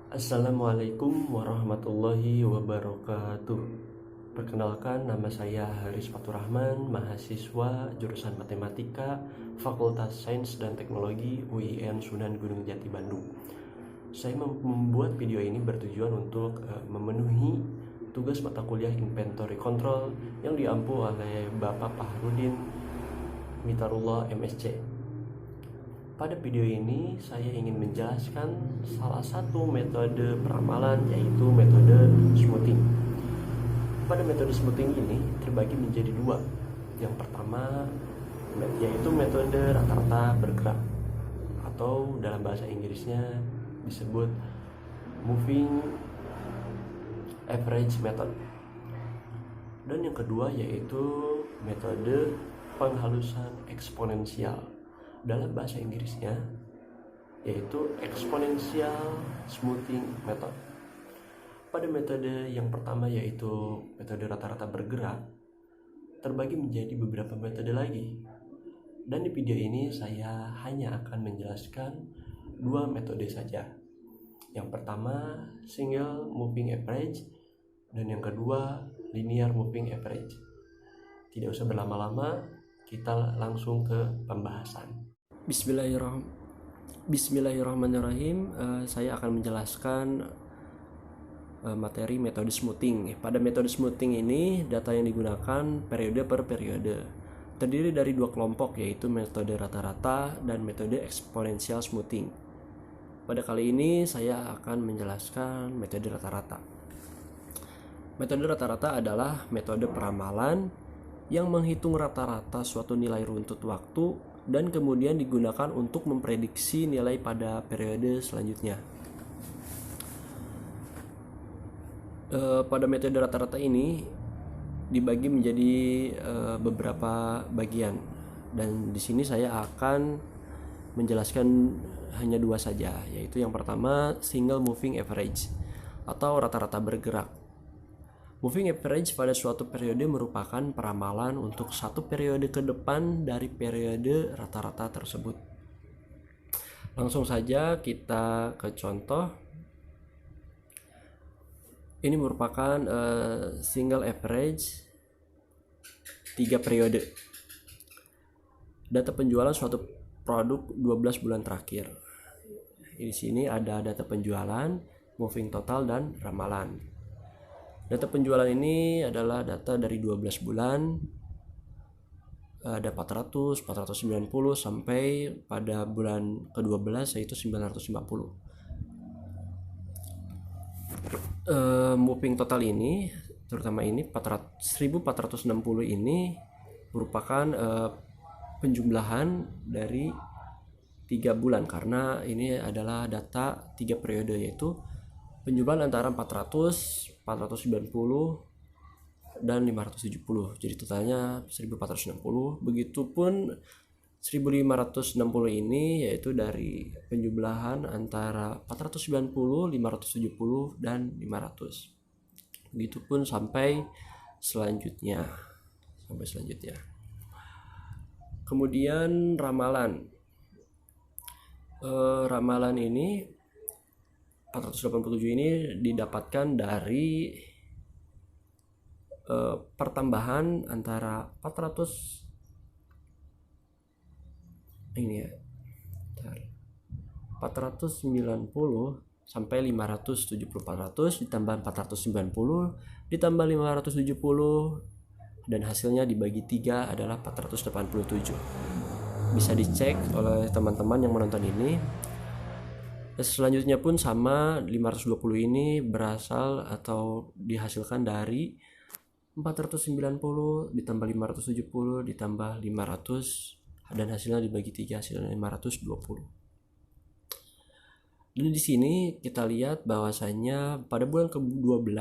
Assalamualaikum warahmatullahi wabarakatuh. Perkenalkan, nama saya Haris Faturrahman, mahasiswa jurusan Matematika, Fakultas Sains dan Teknologi UIN Sunan Gunung Jati Bandung. Saya membuat video ini bertujuan untuk memenuhi tugas mata kuliah Inventory Control yang diampu oleh Bapak Fahrudin Mitarullah MSc. Pada video ini saya ingin menjelaskan salah satu metode peramalan, yaitu metode smoothing. Pada metode smoothing ini terbagi menjadi dua. Yang pertama yaitu metode rata-rata bergerak, atau dalam bahasa Inggrisnya disebut moving average method. Dan yang kedua yaitu metode penghalusan eksponensial, dalam bahasa Inggrisnya yaitu exponential smoothing method. Pada metode yang pertama yaitu metode rata-rata bergerak terbagi menjadi beberapa metode lagi. Dan di video ini saya hanya akan menjelaskan dua metode saja. Yang pertama single moving average dan yang kedua linear moving average. Tidak usah berlama-lama, kita langsung ke pembahasan. Bismillahirrahmanirrahim. Saya akan menjelaskan materi metode smoothing. Pada metode smoothing ini, data yang digunakan periode per periode. Terdiri dari dua kelompok, yaitu metode rata-rata dan metode exponential smoothing. Pada kali ini saya akan menjelaskan metode rata-rata. Metode rata-rata adalah metode peramalan yang menghitung rata-rata suatu nilai runtut waktu dan kemudian digunakan untuk memprediksi nilai pada periode selanjutnya. Pada metode rata-rata ini dibagi menjadi beberapa bagian, dan di sini saya akan menjelaskan hanya dua saja, yaitu yang pertama single moving average atau rata-rata bergerak. Moving average pada suatu periode merupakan peramalan untuk satu periode ke depan dari periode rata-rata tersebut. Langsung saja kita ke contoh. Ini merupakan single average 3 periode. Data penjualan suatu produk 12 bulan terakhir. Di sini ada data penjualan, moving total, dan ramalan. Data penjualan ini adalah data dari 12 bulan, ada 400, 490 sampai pada bulan ke-12 yaitu 950. Moving total ini, terutama ini 1460 ini merupakan penjumlahan dari 3 bulan, karena ini adalah data 3 periode, yaitu penjumlahan antara 400, 490 dan 570. Jadi totalnya 1460. Begitupun 1560 ini yaitu dari penjumlahan antara 490, 570 dan 500. Begitupun sampai selanjutnya. Kemudian ramalan. Ramalan ini 487 ini didapatkan dari pertambahan antara 490 sampai 570. 400 ditambah 490 ditambah 570 dan hasilnya dibagi 3 adalah 487. Bisa dicek oleh teman-teman yang menonton ini. Selanjutnya pun sama, 520 ini berasal atau dihasilkan dari 490 ditambah 570 ditambah 500 dan hasilnya dibagi 3, hasilnya 520. Dan di sini kita lihat bahwasanya pada bulan ke-12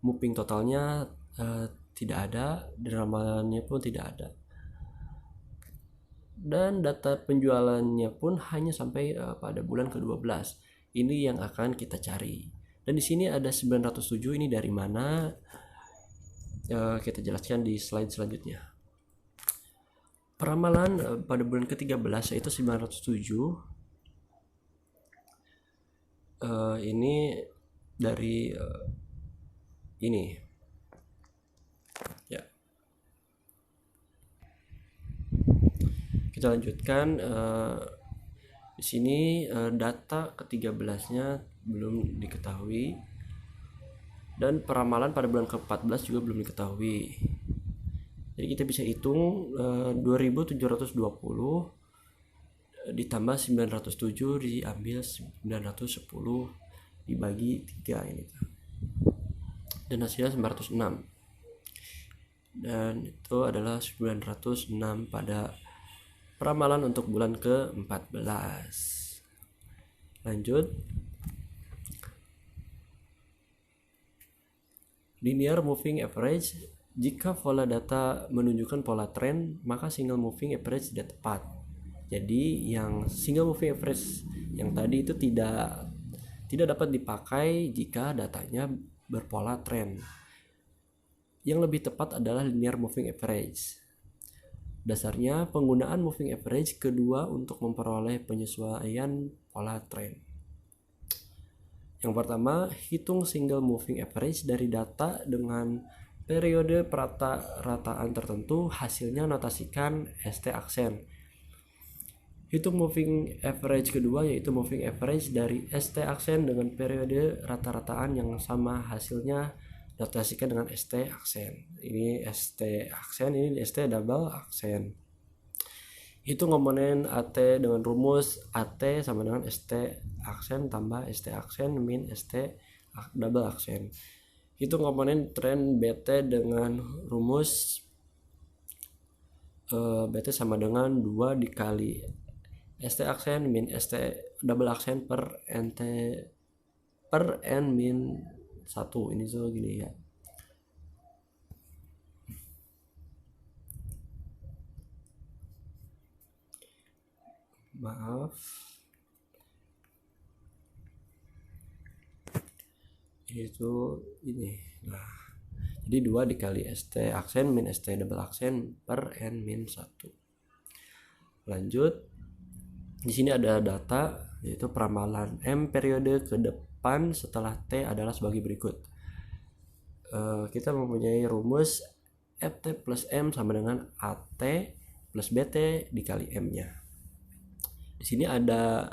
moving totalnya tidak ada, dan ramalannya pun tidak ada. Dan data penjualannya pun hanya sampai pada bulan ke-12. Ini yang akan kita cari. Dan di sini ada 907, ini dari mana? Kita jelaskan di slide selanjutnya. Peramalan pada bulan ke-13 yaitu 907 Ini dari ini ya. Kita lanjutkan. Di sini data ke-13-nya belum diketahui dan peramalan pada bulan ke-14 juga belum diketahui. Jadi kita bisa hitung 2720 ditambah 907 diambil 910 dibagi 3 ini. Dan hasilnya 906. Dan itu adalah 906 pada peramalan untuk bulan ke-14. Lanjut. Linear moving average. Jika pola data menunjukkan pola tren, maka single moving average tidak tepat. Jadi yang single moving average yang tadi itu tidak dapat dipakai jika datanya berpola tren. Yang lebih tepat adalah linear moving average. Dasarnya penggunaan moving average kedua untuk memperoleh penyesuaian pola tren. Yang pertama, hitung single moving average dari data dengan periode perata-rataan tertentu, hasilnya notasikan ST aksen. Hitung moving average kedua yaitu moving average dari ST aksen dengan periode rata-rataan yang sama, hasilnya notasikan dengan ST aksen. Ini ST aksen, ini ST double aksen. Hitung komponen AT dengan rumus AT sama dengan ST aksen tambah ST aksen min ST double aksen. Hitung komponen tren BT dengan rumus BT sama dengan 2 dikali ST aksen min ST double aksen per NT per N min 1. Ini tuh gini ya. Maaf. Itu ini. Nah, jadi 2 dikali ST aksen min ST double aksen per N min 1. Lanjut. Di sini ada data yaitu peramalan M periode ke depan setelah T adalah sebagai berikut. Kita mempunyai rumus FT plus M sama dengan AT plus BT dikali M-nya. Di sini ada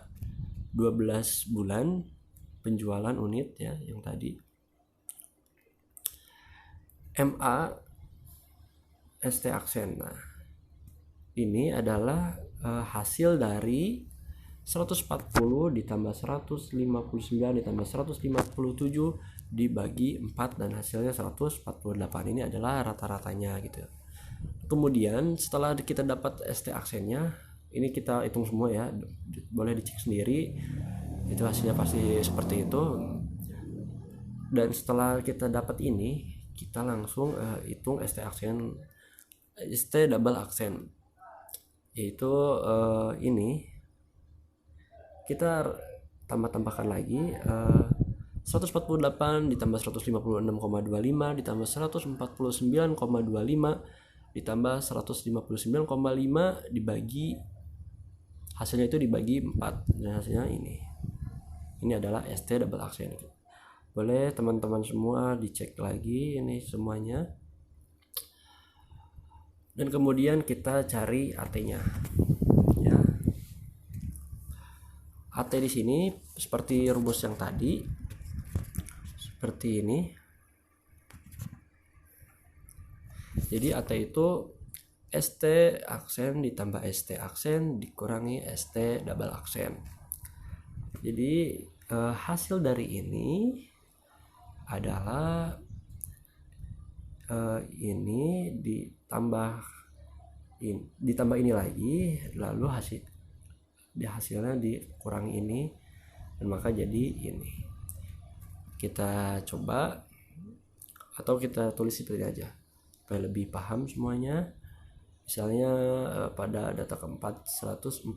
12 bulan penjualan unit ya yang tadi. MA ST aksen. Nah, ini adalah hasil dari 140 ditambah 159 ditambah 157 dibagi 4 dan hasilnya 148. Ini adalah rata-ratanya gitu. Kemudian setelah kita dapat ST aksennya, ini kita hitung semua ya, boleh dicek sendiri, itu hasilnya pasti seperti itu. Dan setelah kita dapat ini, kita langsung hitung ST aksen, ST double aksen, yaitu ini kita tambahkan lagi 148 ditambah 156,25 ditambah 149,25 ditambah 159,5 dibagi hasilnya itu dibagi 4 dan hasilnya ini adalah ST double aksen. Boleh teman-teman semua dicek lagi ini semuanya. Dan kemudian kita cari AT-nya. Ya. AT di sini seperti rumus yang tadi. Seperti ini. Jadi AT itu ST aksen ditambah ST aksen dikurangi ST double aksen. Jadi hasil dari ini adalah ini ditambah ini lagi, lalu hasilnya dikurangi ini dan maka jadi ini. Kita coba atau kita tulis seperti ini aja supaya lebih paham semuanya. Misalnya pada data keempat 148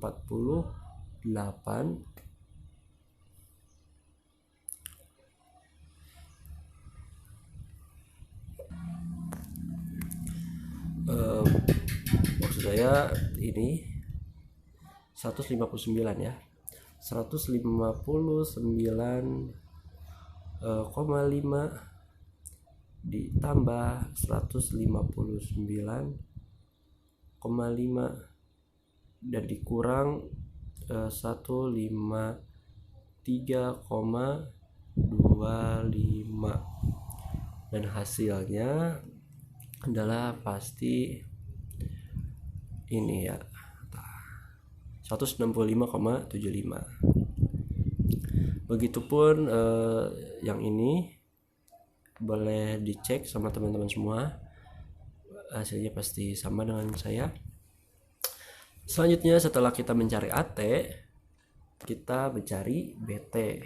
maksud saya ini 159 ya. 159,5 ditambah 159,5 dan dikurang 153,25 dan hasilnya adalah pasti ini ya, 165,75. Begitupun yang ini boleh dicek sama teman-teman semua, hasilnya pasti sama dengan saya. Selanjutnya setelah kita mencari AT, kita mencari BT.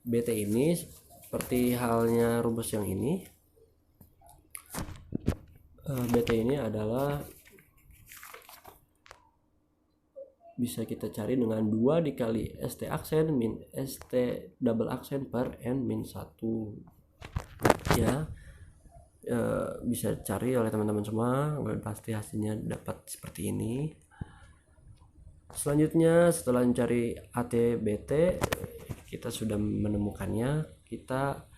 BT ini seperti halnya rumus yang ini. BT ini adalah bisa kita cari dengan 2 dikali ST aksen min ST double aksen per N min 1 ya. Bisa cari oleh teman-teman semua, dan pasti hasilnya dapat seperti ini. Selanjutnya setelah mencari AT BT, kita sudah menemukannya, kita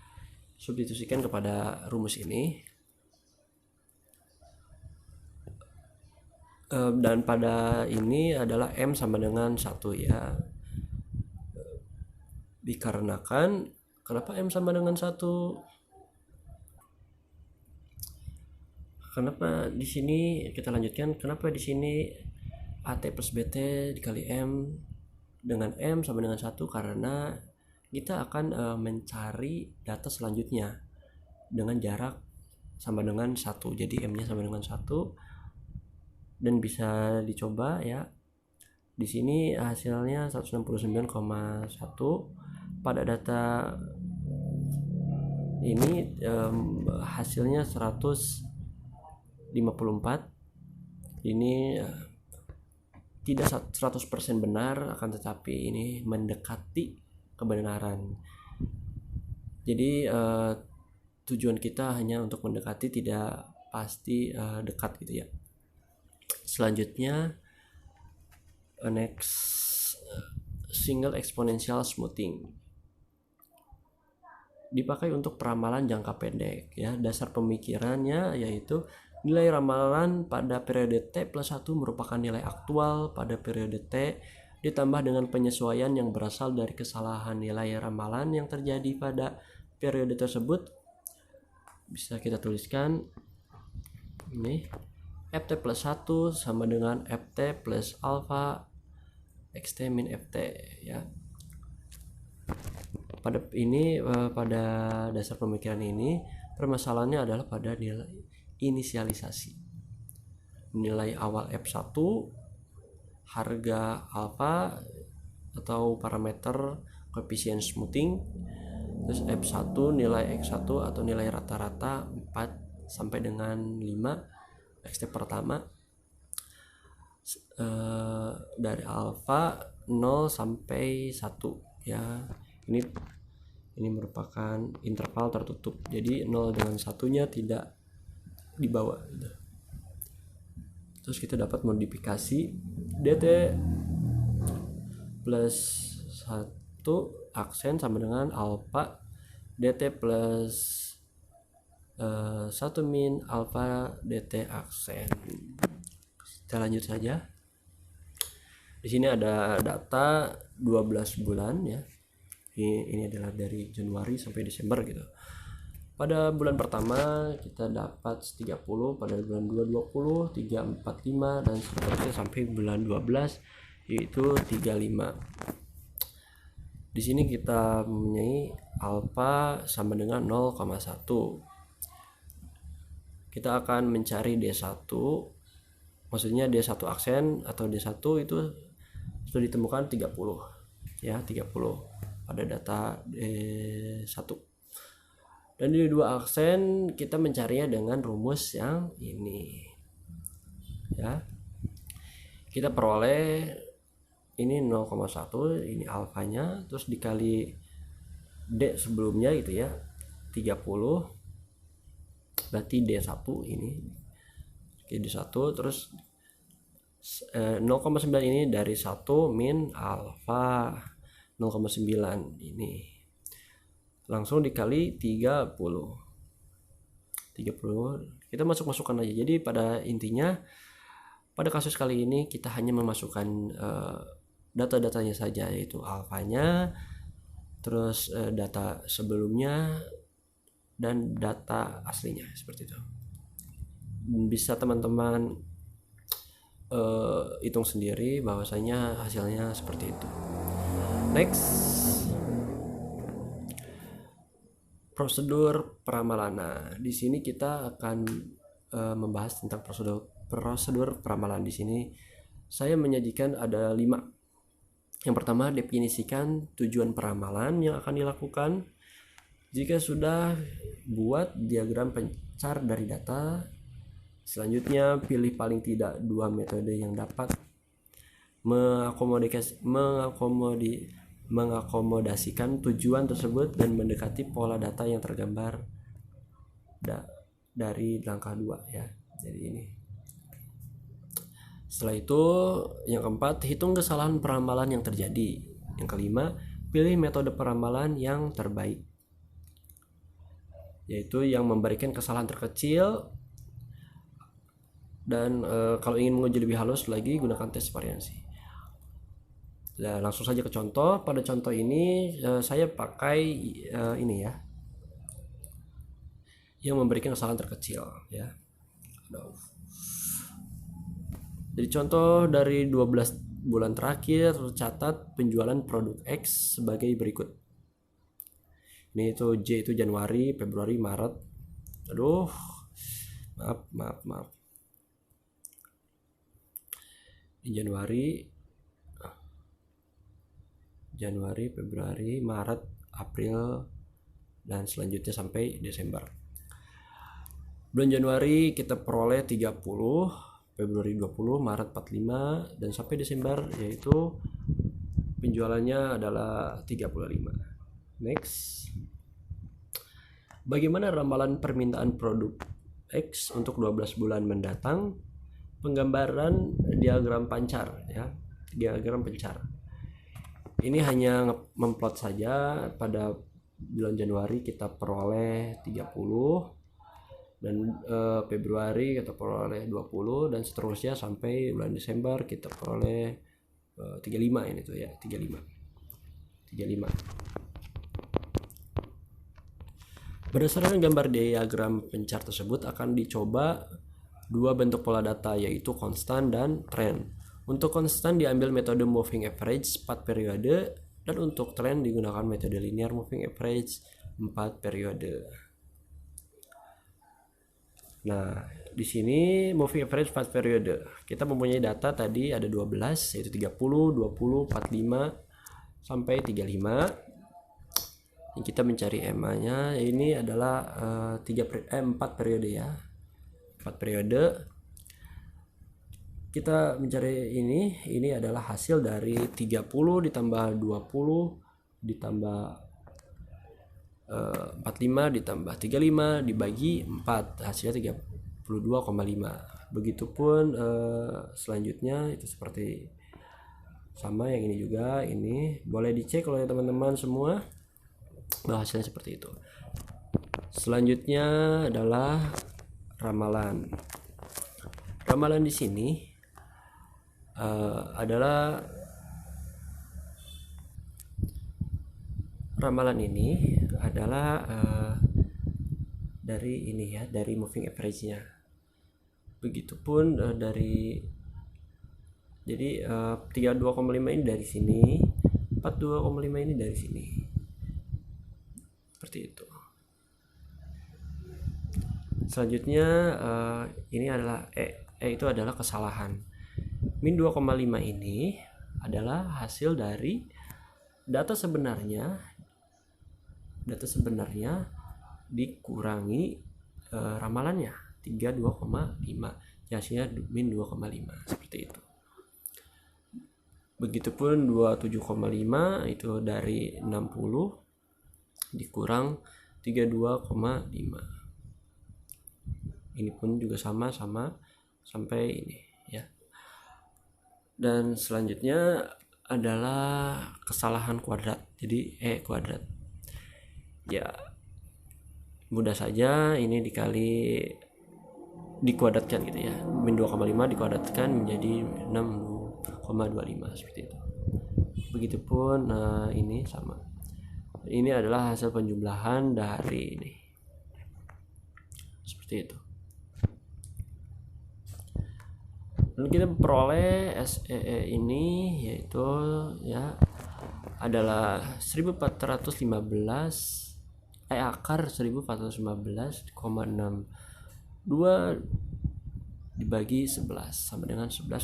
substitusikan kepada rumus ini. Dan pada ini adalah M sama dengan 1 ya. Dikarenakan kenapa M sama dengan 1? Kenapa di sini kita lanjutkan? Kenapa di sini AT plus BT dikali M dengan M sama dengan 1? Karena kita akan mencari data selanjutnya dengan jarak sama dengan 1. Jadi M-nya sama dengan 1. Dan bisa dicoba ya. Di sini hasilnya 169,1. Pada data ini hasilnya 154. Ini tidak 100% benar, akan tetapi ini mendekati kebenaran. Jadi tujuan kita hanya untuk mendekati, tidak pasti dekat gitu ya. Selanjutnya next, single exponential smoothing dipakai untuk peramalan jangka pendek ya. Dasar pemikirannya yaitu nilai ramalan pada periode T plus 1 merupakan nilai aktual pada periode T ditambah dengan penyesuaian yang berasal dari kesalahan nilai ramalan yang terjadi pada periode tersebut. Bisa kita tuliskan ini, FT plus 1 sama dengan FT plus alpha XT min FT ya. Pada dasar pemikiran ini, permasalahannya adalah pada nilai inisialisasi. Nilai awal F1, harga alpha atau parameter koefisien smoothing, terus F1 nilai X1 atau nilai rata-rata 4 sampai dengan 5 XT pertama, dari alpha 0 sampai 1 ya. Ini merupakan interval tertutup, jadi 0 dengan 1-nya tidak dibawa gitu. Terus kita dapat modifikasi DT plus 1 aksen sama dengan alpha DT plus 1 min alpha DT aksen. Kita lanjut saja. Di sini ada data 12 bulan ya. Ini adalah dari Januari sampai Desember gitu. Pada bulan pertama kita dapat 30, pada bulan 2 20, 3 45 dan seterusnya sampai bulan 12 yaitu 35. Di sini kita mempunyai alpha sama dengan 0,1. Kita akan mencari D1, maksudnya D1 aksen atau D1 itu sudah ditemukan 30 ya, 30 pada data D1. Dan di 2 aksen kita mencarinya dengan rumus yang ini ya. Kita peroleh ini 0,1, ini alfanya, terus dikali D sebelumnya gitu ya, 30, berarti D1 ini. Oke, D1 terus 0,9 ini dari 1 min alfa 0,9 ini langsung dikali 30. Kita masukkan aja. Jadi pada intinya pada kasus kali ini kita hanya memasukkan data-datanya saja, yaitu alfanya, terus data sebelumnya dan data aslinya, seperti itu. Bisa teman-teman hitung sendiri bahwasanya hasilnya seperti itu. Next, prosedur peramalan. Nah, di sini kita akan membahas tentang prosedur peramalan. Di sini saya menyajikan ada 5. Yang pertama, definisikan tujuan peramalan yang akan dilakukan. Jika sudah buat diagram pencar dari data, selanjutnya pilih paling tidak 2 metode yang dapat mengakomodasikan tujuan tersebut dan mendekati pola data yang tergambar dari langkah 2 ya. Jadi ini. Setelah itu yang keempat, hitung kesalahan peramalan yang terjadi. Yang kelima, pilih metode peramalan yang terbaik, yaitu yang memberikan kesalahan terkecil. Dan kalau ingin menguji lebih halus lagi, gunakan tes variansi. Nah, langsung saja ke contoh. Pada contoh ini saya pakai ini ya, yang memberikan kesalahan terkecil ya. Jadi contoh dari 12 bulan terakhir tercatat penjualan produk X sebagai berikut. Ini itu J itu Januari, Februari, Maret. Aduh, maaf. Di Januari, Februari, Maret, April, dan selanjutnya sampai Desember. Bulan Januari kita peroleh 30, Februari 20, Maret 45, dan sampai Desember yaitu penjualannya adalah 35. Next. Bagaimana ramalan permintaan produk X untuk 12 bulan mendatang? Penggambaran diagram pancar ya. Diagram pencar. Ini hanya memplot saja. Pada bulan Januari kita peroleh 30, dan Februari kita peroleh 20, dan seterusnya sampai bulan Desember kita peroleh 35 ini tuh ya, 35. Berdasarkan gambar diagram pencar tersebut akan dicoba 2 bentuk pola data, yaitu konstan dan tren. Untuk konstan diambil metode moving average 4 periode, dan untuk tren digunakan metode linear moving average 4 periode. Nah, di sini moving average 4 periode. Kita mempunyai data tadi ada 12, yaitu 30, 20, 45 sampai 35. Yang kita mencari EMA-nya ini adalah 4 periode ya. 4 periode. Kita mencari ini adalah hasil dari 30 ditambah 20 ditambah 45 ditambah 35 dibagi 4, hasilnya 32,5. Begitupun selanjutnya itu seperti sama yang ini juga. Ini boleh dicek oleh teman-teman semua bahwa hasilnya seperti itu. Selanjutnya adalah ramalan. Ramalan di sini adalah ramalan ini adalah dari ini ya, dari moving average-nya. Begitupun dari jadi 32,5 ini dari sini, 42,5 ini dari sini. Seperti itu. Selanjutnya ini adalah itu adalah kesalahan. Min 2,5 ini adalah hasil dari data sebenarnya dikurangi ramalannya 32,5, hasilnya min 2,5 seperti itu. Begitupun 27,5 itu dari 60 dikurang 32,5. Ini pun juga sama sampai ini ya. Dan selanjutnya adalah kesalahan kuadrat, jadi E kuadrat. Ya mudah saja, ini dikuadratkan gitu ya, min 2,5 dikuadratkan menjadi 6,25 seperti itu. Begitupun ini sama, ini adalah hasil penjumlahan dari ini, seperti itu. Dan kita peroleh SEE ini yaitu ya adalah 1415 akar 1415,62 dibagi 11 sama dengan 11,3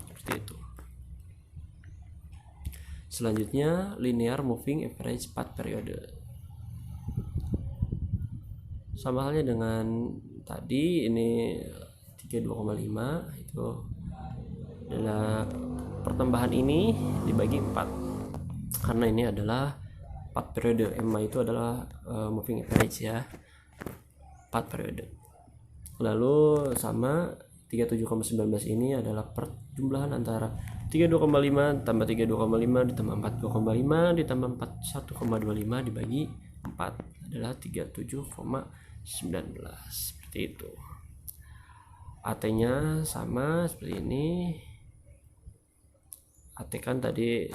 seperti itu. Selanjutnya linear moving average path periode, sama halnya dengan tadi, ini 32,5 itu adalah pertambahan ini dibagi 4 karena ini adalah 4 periode. MA itu adalah moving average ya, 4 periode. Lalu sama 37,19 ini adalah perjumlahan antara 32,5 tambah 32,5 ditambah 42,5 ditambah 41,25 dibagi 4 adalah 37,19 seperti itu. AT-nya sama seperti ini. AT kan tadi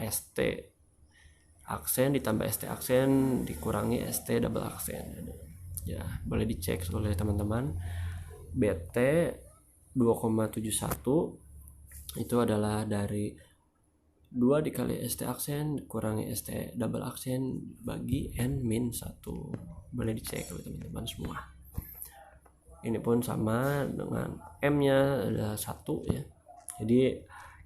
ST aksen ditambah ST aksen dikurangi ST double aksen. Ya, boleh dicek oleh teman-teman. BT 2,71 itu adalah dari 2 dikali ST aksen dikurangi ST double aksen bagi N min 1. Boleh dicek oleh teman-teman semua. Ini pun sama dengan M-nya adalah 1 ya. Jadi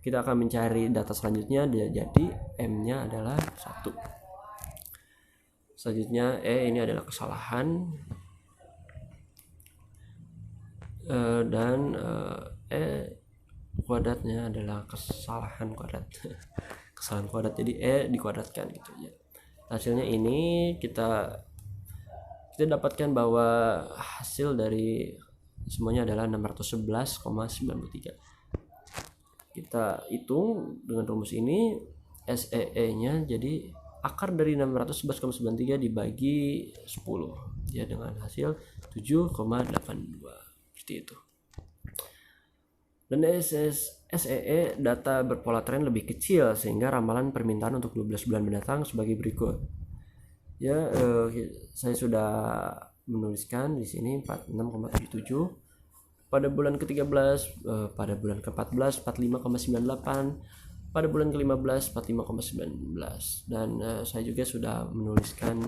kita akan mencari data selanjutnya, jadi M-nya adalah 1. Selanjutnya ini adalah kesalahan, dan kuadratnya adalah kesalahan kuadrat. Kesalahan kuadrat, jadi dikuadratkan gitu ya. Hasilnya ini kita dapatkan bahwa hasil dari semuanya adalah 611,93. Kita hitung dengan rumus ini, SEE-nya jadi akar dari 611,93 dibagi 10 ya, dengan hasil 7,82 seperti itu. Dan SEE data berpola tren lebih kecil sehingga ramalan permintaan untuk 12 bulan mendatang sebagai berikut. Ya, saya sudah menuliskan di sini 46,77 pada bulan ke-13, pada bulan ke-14 45,98, pada bulan ke-15 45,19, dan saya juga sudah menuliskan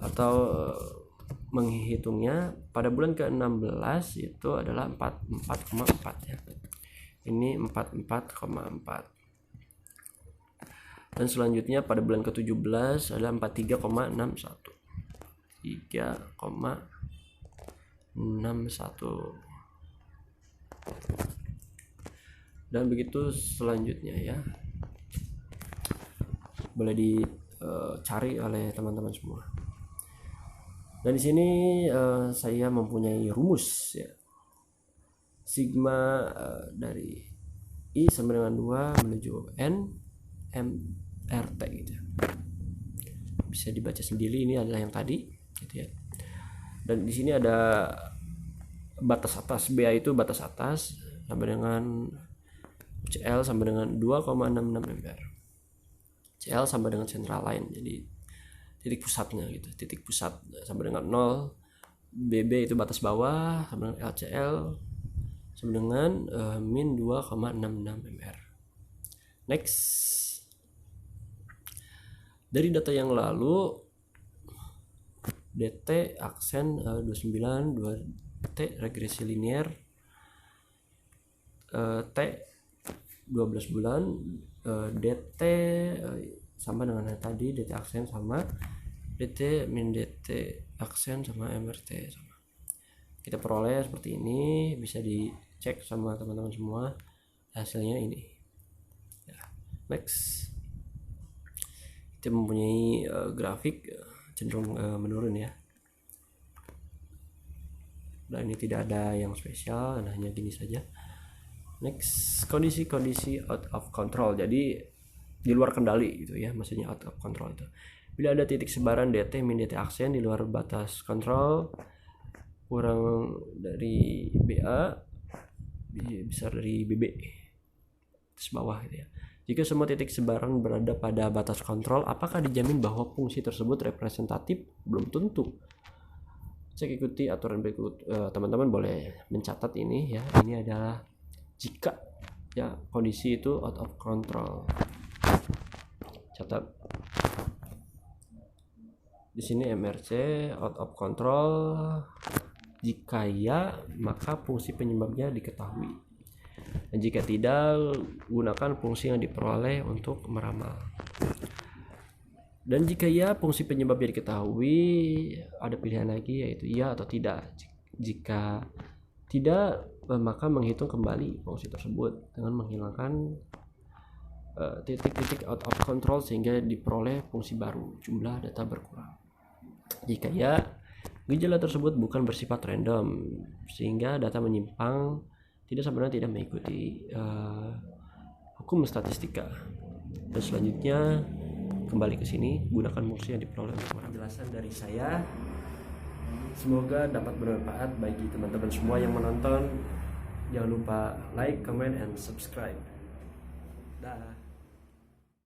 atau menghitungnya pada bulan ke-16 itu adalah 44,4 ya. Ini 44,4. Dan selanjutnya pada bulan ke-17 adalah 43,61. 3,61. Dan begitu selanjutnya ya. Boleh dicari oleh teman-teman semua. Dan di sini saya mempunyai rumus ya. Sigma dari I sama dengan 2 menuju N MRT gitu. Bisa dibaca sendiri, ini adalah yang tadi gitu ya. Dan di sini ada batas atas, BA itu batas atas sama dengan CL sama dengan 2,66 ampere. CL sama dengan central line, jadi titik pusatnya gitu, titik pusat sama dengan 0. BB itu batas bawah sama dengan LCL sama dengan min 2,66 ampere. Next. Dari data yang lalu, DT aksen 29, 2T regresi linear, T 12 bulan, DT sama dengan yang tadi, DT aksen sama DT min DT aksen sama MRT sama. Kita peroleh seperti ini, bisa dicek sama teman-teman semua, hasilnya ini ya. Next, kita mempunyai grafik cenderung menurun ya. Dan ini tidak ada yang spesial, hanya gini saja. Next, kondisi-kondisi out of control. Jadi di luar kendali gitu ya, maksudnya out of control itu. Bila ada titik sebaran dt min dt aksen di luar batas kontrol, kurang dari BA, besar dari BB, atas bawah gitu ya. Jika semua titik sebaran berada pada batas kontrol, apakah dijamin bahwa fungsi tersebut representatif? Belum tentu. Cek ikuti aturan berikut. Teman-teman boleh mencatat ini ya. Ini adalah jika ya kondisi itu out of control. Catat. Di sini MRC out of control. Jika ya, maka fungsi penyebabnya diketahui. Dan jika tidak, gunakan fungsi yang diperoleh untuk meramal. Dan jika ya, fungsi penyebabnya diketahui, ada pilihan lagi yaitu ya atau tidak. Jika tidak, maka menghitung kembali fungsi tersebut dengan menghilangkan titik-titik out of control sehingga diperoleh fungsi baru, jumlah data berkurang. Jika ya, gejala tersebut bukan bersifat random sehingga data menyimpang, sebenarnya tidak mengikuti hukum statistika. Dan selanjutnya kembali ke sini, gunakan fungsi yang diperoleh untuk penjelasan dari saya. Semoga dapat bermanfaat bagi teman-teman semua yang menonton. Jangan lupa like, comment, and subscribe. Dah.